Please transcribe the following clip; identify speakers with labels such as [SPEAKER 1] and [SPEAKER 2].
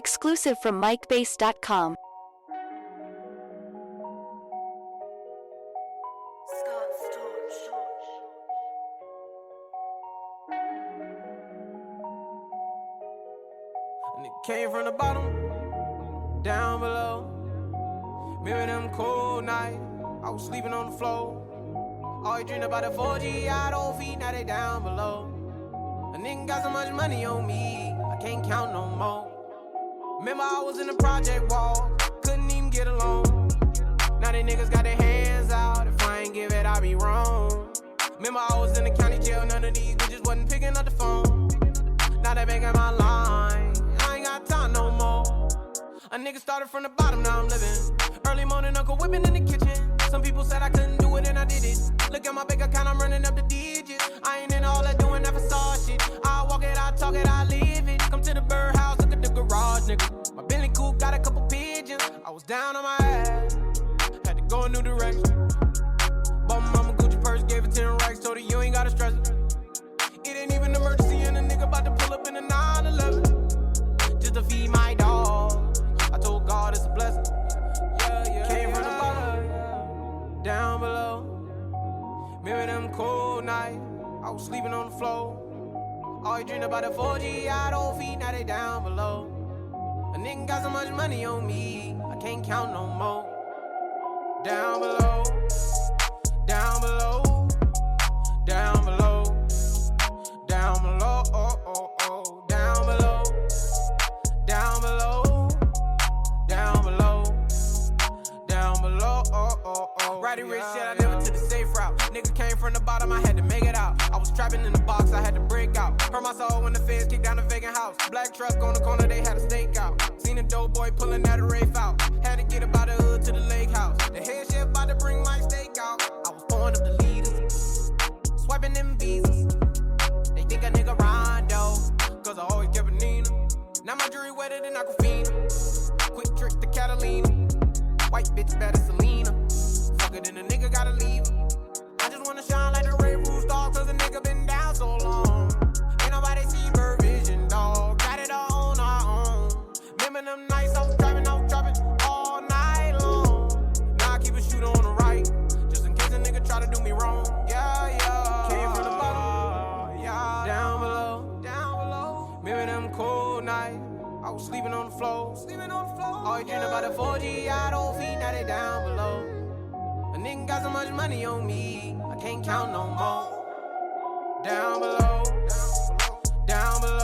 [SPEAKER 1] Exclusive from MikeBase.com.
[SPEAKER 2] And it came from the bottom, down below. Remember them cold nights, I was sleeping on the floor. Always dream about the 4G out on feet, now they down below. A nigga got so much money on me, I can't count no more. Remember I was in the project wall, couldn't even get along. Now they niggas got their hands out, if I ain't give it, I be wrong. Remember I was in the county jail, none of these bitches wasn't picking up the phone. Now they making my line, I ain't got time no more. A nigga started from the bottom, now I'm living. Early morning, Uncle whipping in the kitchen. Some people said I couldn't do it and I did it. Look at my bank account, I'm running up the digits. I ain't in all that doing that facade shit. I walk it, I talk it, I live it. Come to the birdhouse, look at the garage, nigga. My Bentley coupe got a couple pigeons. I was down on my ass, had to go a new direction. Bought my mama Gucci purse, gave her 10 racks, told her you ain't gotta stress it. It ain't even an emergency and a nigga about to pull up in a 911 just to feed my dog. I told God it's a blessing. Came from the bottom, down below. Remember them cold nights, I was sleeping on the floor. Always dream about the 4G out on feet, now they down below. A nigga got so much money on me, I can't count no more. Down below, down below, down below, down below, oh, oh, oh, down below, down below, down below, down below, oh, oh, oh. Righty rich shit, I never took the safe route. Nigga came from the bottom, I had to make it out. I was trapping in the box, I had to break out. Hurt my soul when the feds kicked down the vacant house. Black truck on the corner, they had a stakeout. Seen a dope boy pulling that Rafe out. Had to get up out the hood to the lake house. The head chef about to bring my steak out. I was pouring up the leaders, swiping them visas. They think a nigga Rondo, cause I always kept a Nina. Now my jewelry wetter than Aquafina. Quick trick to Catalina. White bitch better Selena. Fuck it, then a nigga gotta leave her. I just wanna shine like the Ray Roof star, cause a nigga been down so long. Ain't nobody see bird vision, dog. Got it all on our own. Remember them nights I was driving all night long. Now I keep a shooter on the right, just in case a nigga try to do me wrong. Yeah, yeah. Came from the bottom, yeah. Down below, down below. Remember them cold nights, I was sleeping on the floor. Always dream about the 4G out on feet, now they down below. A nigga got so much money on me, I can't count no more. Down below, down below, down below.